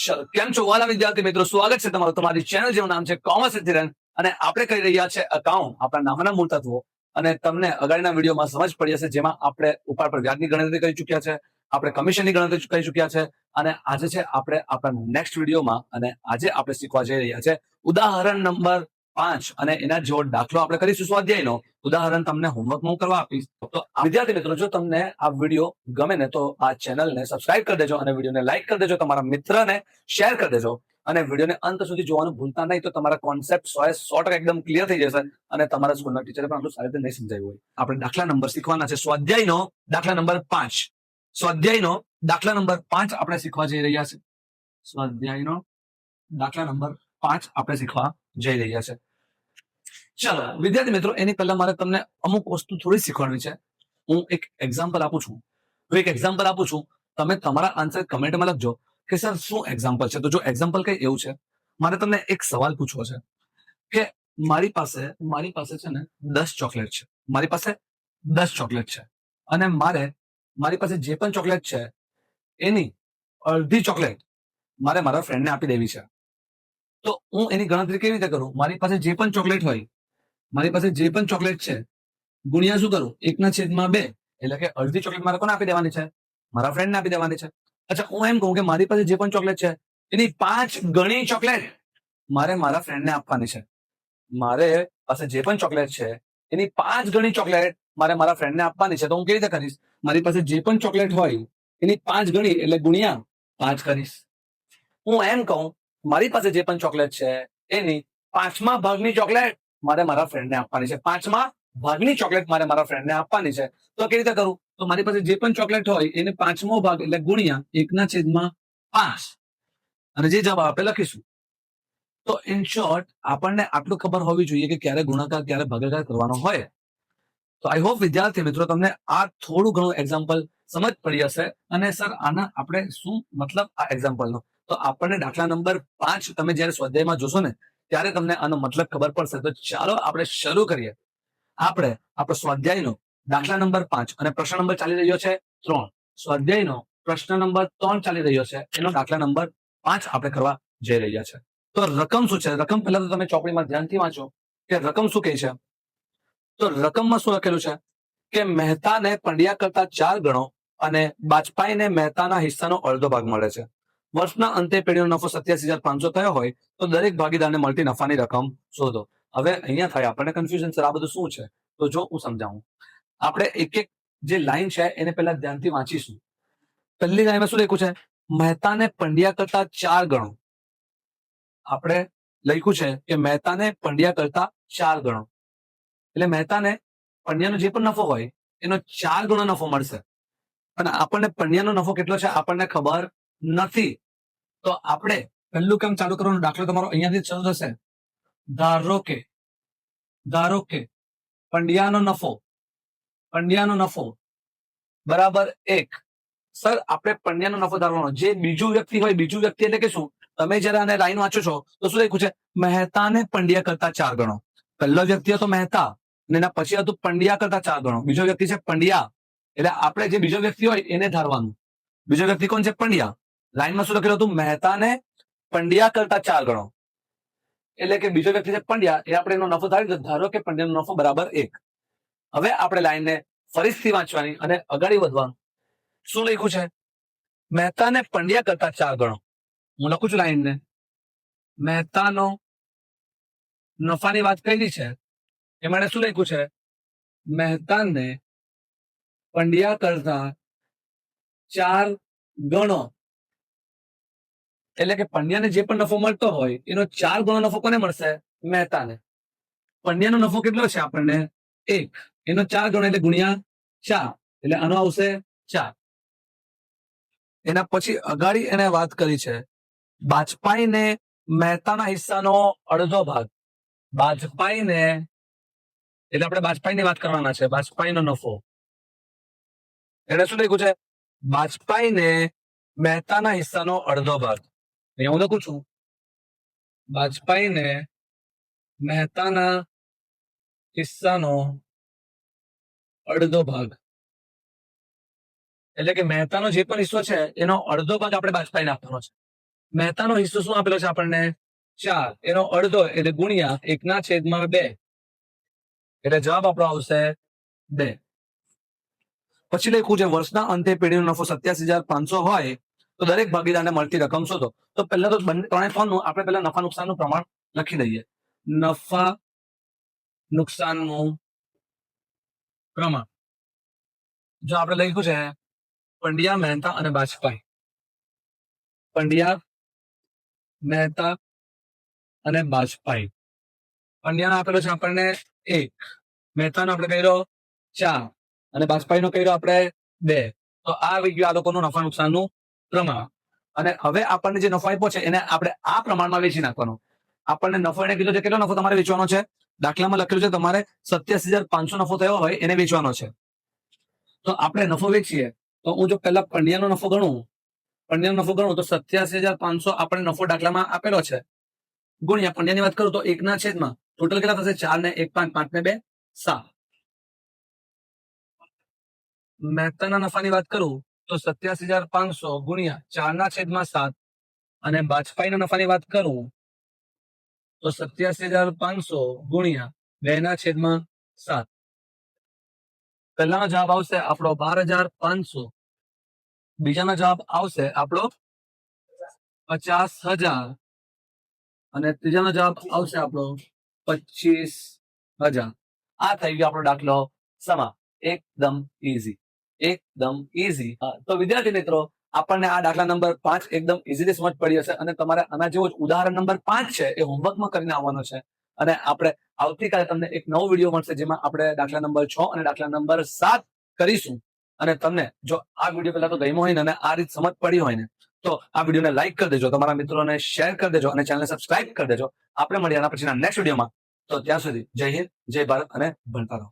ચલો, કેમ છો વાલા વિદ્યાર્થી મિત્રો? સ્વાગત છે તમારું તમારી ચેનલ જેનું નામ છે કોમર્સ એથિરન અને આપણે કરી રહ્યા છે અકાઉન્ટ, આપણા નામના મૂળ તત્વો. અને તમને અગાડીના વિડીયોમાં સમજ પડી હશે, જેમાં આપણે ઉપર પર વ્યાજની ગણતરી કરી ચૂક્યા છે, આપણે કમિશનની ગણતરી કરી ચૂક્યા છે. અને આજે છે આપણે આપણા નેક્સ્ટ વિડીયોમાં, અને આજે આપણે શીખવા જઈ રહ્યા છે ઉદાહરણ નંબર 5 અને એના જેવો દાખલો આપણે કરીશું સ્વાધ્યાયનો. ઉદાહરણ તમને હોમવર્કમાં કરવા આપીશ. તો વિદ્યાર્થી મિત્રો, જો તમને આ વિડીયો ગમે ને તો આ ચેનલને સબસ્ક્રાઇબ કરી દેજો અને વિડીયોને લાઈક કરી દેજો, તમારા મિત્રને શેર કરી દેજો અને વિડીયોને અંત સુધી જોવાનું ભૂલતા નહીં. તો તમારા કોન્સેપ્ટ 100% એકદમ ક્લિયર થઈ જશે અને તમારા સ્કૂલના ટીચરે પણ આટલું સારી રીતે નહીં સમજાવ્યું હોય. આપણે દાખલા નંબર શીખવાના છે સ્વાધ્યાયનો દાખલા નંબર 5. સ્વાધ્યાયનો દાખલા નંબર 5 આપણે શીખવા જઈ રહ્યા છે. સ્વાધ્યાયનો દાખલા નંબર 5 આપણે શીખવા જઈ રહ્યા છે. ચાલો વિદ્યાર્થી મિત્રો, એની પહેલા મારે તમને અમુક વસ્તુ થોડી શીખવાડવી છે. હું એક એક્ઝામ્પલ આપું છું. તમે તમારા આન્સર કમેન્ટમાં લખજો કે સર શું એક્ઝામ્પલ છે. તો જો એક્ઝામ્પલ કઈ એવું છે, મારે તમને એક સવાલ પૂછવો છે કે મારી પાસે છે ને 10 ચોકલેટ છે. મારી પાસે 10 ચોકલેટ છે અને મારી પાસે જે પણ ચોકલેટ છે એની અડધી ચોકલેટ મારે મારા ફ્રેન્ડને આપી દેવી છે. તો હું એની ગણતરી કેવી રીતે કરું? મારી પાસે જે પણ ચોકલેટ છે ગુણ્યા શું કરું? 1/2. એટલે કે અડધી ચોકલેટ મારે કોને આપી દેવાની છે? મારા ફ્રેન્ડને આપી દેવાની છે. અચ્છા, હું એમ કહું કે મારી પાસે જે પણ ચોકલેટ છે એની 5 ગણી ચોકલેટ મારે મારા ફ્રેન્ડને આપવાની છે. મારે પાસે જે પણ ચોકલેટ છે એની 5 ગણી ચોકલેટ મારે મારા ફ્રેન્ડને આપવાની છે. તો હું કેવી રીતે કરીશ? મારી પાસે જે પણ ચોકલેટ હોય એની 5 ગણી એટલે ગુણ્યા 5 કરીશ. હું એમ કહું મારી પાસે જે પણ ચોકલેટ છે એની 5મા ભાગની ચોકલેટ મારે મારા ફ્રેન્ડને આપવાની છે. 5મા ભાગની ચોકલેટ મારે મારા ફ્રેન્ડને આપવાની છે. તો કેવી રીતે કરું? તો મારી પાસે જે પણ ચોકલેટ હોય એને 5મો ભાગ એટલે ગુણ્યા 1/5 અને જે જવાબ આપણે લખીશું. તો ઇન શોર્ટ આપણને આટલું ખબર હોવી જોઈએ કે ક્યારે ગુણાકાર ક્યારે ભાગાકાર કરવાનો હોય. તો આઈ હોપ વિદ્યાર્થી મિત્રો તમને આ થોડું ઘણું એક્ઝામ્પલ સમજ પડી હશે. અને સર આના આપણે શું મતલબ આ એક્ઝામ્પલનો? તો આપણને દાખલા નંબર 5 તમે જયારે સ્વાધ્યાયમાં જોશો ને ત્યારે તમને આનો મતલબ ખબર પડશે. તો ચાલો આપણે શરૂ કરીએ. આપણે આપણો સ્વાધ્યાયનો દાખલા નંબર 5 અને પ્રશ્ન નંબર ચાલી રહ્યો છે 3. સ્વાધ્યાયનો પ્રશ્ન નંબર 3 ચાલી રહ્યો છે, એનો દાખલા નંબર 5 આપણે કરવા જઈ રહ્યા છે. તો રકમ શું છે? રકમ પહેલા તો તમે ચોપડીમાં ધ્યાનથી વાંચો કે રકમ શું કહે છે. તો રકમમાં શું લખેલું છે કે મહેતાને પંડ્યા કરતા 4 ગણો અને બાજપાઈને મહેતાના હિસ્સાનો અડધો ભાગ મળે છે. વર્ષના અંતે પેઢીનો નફો 87,500 થયો હોય તો દરેક ભાગીદારને મળતી નફાની રકમ શોધો. હવે અહીંયા થાય આપણને કન્ફ્યુઝન, સર આ બધું શું છે? તો જો હું સમજાવું, આપણે એક એક જે લાઈન છે એને પહેલા ધ્યાનથી વાંચીશું. પહેલી લાઈનમાં શું લખ્યું છે? મહેતાને પંડ્યા કરતા 4 ગણો. આપણે લખ્યું છે કે મહેતાને પંડ્યા કરતા 4 ગણો એટલે મહેતાને પંડ્યાનો જે પણ નફો હોય એનો 4 ગણો નફો મળશે. અને આપણને પંડ્યાનો નફો કેટલો છે આપણને ખબર નથી. તો આપણે પહેલું કામ ચાલુ કરવાનો દાખલો તમારો અહીંયાથી શરૂ થશે. ધારો કે પંડ્યાનો નફો બરાબર 1. સર આપણે પંડ્યાનો નફો ધારવાનો. જે બીજું વ્યક્તિ હોય, બીજું વ્યક્તિ એટલે કે શું? તમે જયારે આને લાઈન વાંચો છો તો શું લખ્યું છે? મહેતાને પંડ્યા કરતા 4 ગણો. પહેલો વ્યક્તિ હતો મહેતા અને એના પછી હતું પંડ્યા કરતા 4 ગણો. બીજો વ્યક્તિ છે પંડ્યા, એટલે આપણે જે બીજો વ્યક્તિ હોય એને ધારવાનું. બીજો વ્યક્તિ કોણ છે? પંડ્યા. લાઈનમાં શું લખેલું હતું? મહેતાને પંડ્યા કરતા 4 ગણો એટલે કે બીજો વ્યક્તિ છે પંડ્યા, એ આપણે એનો નફો ધારી. ધારો કે પંડ્યાનો નફો બરાબર 1. હવે આપણે લાઈનને ફરીથી વાંચવાની અને આગળ વધવાનું. શું લખ્યું છે? મહેતાને પંડ્યા કરતા 4 ગણો. હું લખું છું લાઈનને. મહેતાનો નફાની વાત કરેલી છે એ માટે શું લખ્યું છે? મહેતાને પંડ્યા કરતા 4 ગણો એટલે કે પંડ્યાને જે પણ નફો મળતો હોય એનો 4 ગણો નફો કોને મળશે? મહેતાને. પંડ્યાનો નફો કેટલો છે આપણને? 1. એનો 4 ગણો એટલે ગુણ્યા 4 એટલે આનો આવશે 4. એના પછી અગાડી એને વાત કરી છે બાજપાઈને મહેતાના હિસ્સાનો અડધો ભાગ. બાજપાઈને એટલે આપણે બાજપાઈની વાત કરવાના છે. બાજપાઈનો નફો એને શું લખ્યું છે? બાજપાઈને મહેતાના હિસ્સાનો અડધો ભાગ. અહીંયા હું લખું છું બાજપાઈને મહેતાના હિસ્સાનો અડધો ભાગ. એટલે કે મહેતાનો જે પણ હિસ્સો છે એનો અડધો ભાગ આપણે બાજપાઈને આપવાનો છે. મહેતાનો હિસ્સો શું આપેલો છે આપણને 4, એનો અડધો એટલે ગુણ્યા 1/2, એટલે જવાબ આપણો આવશે 2. પછી લખ્યું છે વર્ષના અંતે પેઢીનો નફો 87,500 હોય તો દરેક ભાગીદારને મળતી રકમ શોધો. તો પહેલા તો ત્રણનું આપણે પહેલા નફા નુકસાનનું પ્રમાણ લખી દઈએ. નફા નુકસાનનું પ્રમાણ જો આપણે લખ્યું છે પંડ્યા, મહેતા અને બાજપાઈ. પંડ્યા, મહેતા અને બાજપાઈ. પંડ્યાનો આપેલો છે આપણને 1, મહેતાનો આપણે કર્યો 4 અને બાજપાઈનો કર્યો આપણે 2. તો આ આવી ગયું આ લોકોનું નફા નુકસાનનું પ્રમાણ. અને હવે આપણને જે નફો આપ્યો છે એને આપણે આ પ્રમાણમાં વેચી નાખવાનો. આપણને નફો એને કીધો છે કેટલો નફો તમારે વેચવાનો છે. દાખલામાં લખેલું છે તમારે 87,500 નફો થયો હોય એને વેચવાનો છે. તો આપણે નફો વેચીએ તો હું જો પહેલા પંડ્યાનો નફો ગણું તો 87,500 આપણે નફો દાખલામાં આપેલો છે ગુણ્યા પંડ્યાની વાત કરું તો 1/, ટોટલ કેટલા થશે 4 ને 1 5 5 ને 2 7. મહેતાના નફાની વાત કરું તો 87,500 ગુણ્યા 4/7 અને બાજપાઈના નફાની વાત કરું તો 87,500 ગુણ્યા 2/7. પહેલાનો જવાબ આવશે આપણો 12,500, બીજાનો જવાબ આવશે આપણો 50,000 અને ત્રીજાનો જવાબ આવશે આપણો 25,000. આ થઈ ગયો આપણો દાખલો સમાપ્ત. એકદમ ઈઝી. તો વિદ્યાર્થી મિત્રો આપણને આ દાખલા નંબર 5 એકદમ ઈઝીલી સમજ પડી હશે અને તમારે આના જેવો જ ઉદાહરણ નંબર 5 છે એ હોમવર્કમાં કરીને આવવાનો છે. અને આપણે આવતીકાલે તમને એક નવો વિડીયો મળશે જેમાં આપણે દાખલા નંબર 6 અને દાખલા નંબર 7 કરીશું. અને તમને જો આ વિડીયો પહેલા તો ગમ્યો હોય ને અને આ રીત સમજ પડી હોય ને તો આ વિડીયોને લાઈક કરી દેજો, તમારા મિત્રોને શેર કરી દેજો અને ચેનલને સબસ્ક્રાઇબ કરી દેજો. આપણે મળીએ આના પછીના નેક્સ્ટ વિડીયોમાં. તો ત્યાં સુધી જય હિન્દ, જય ભારત અને ભણતા રહો.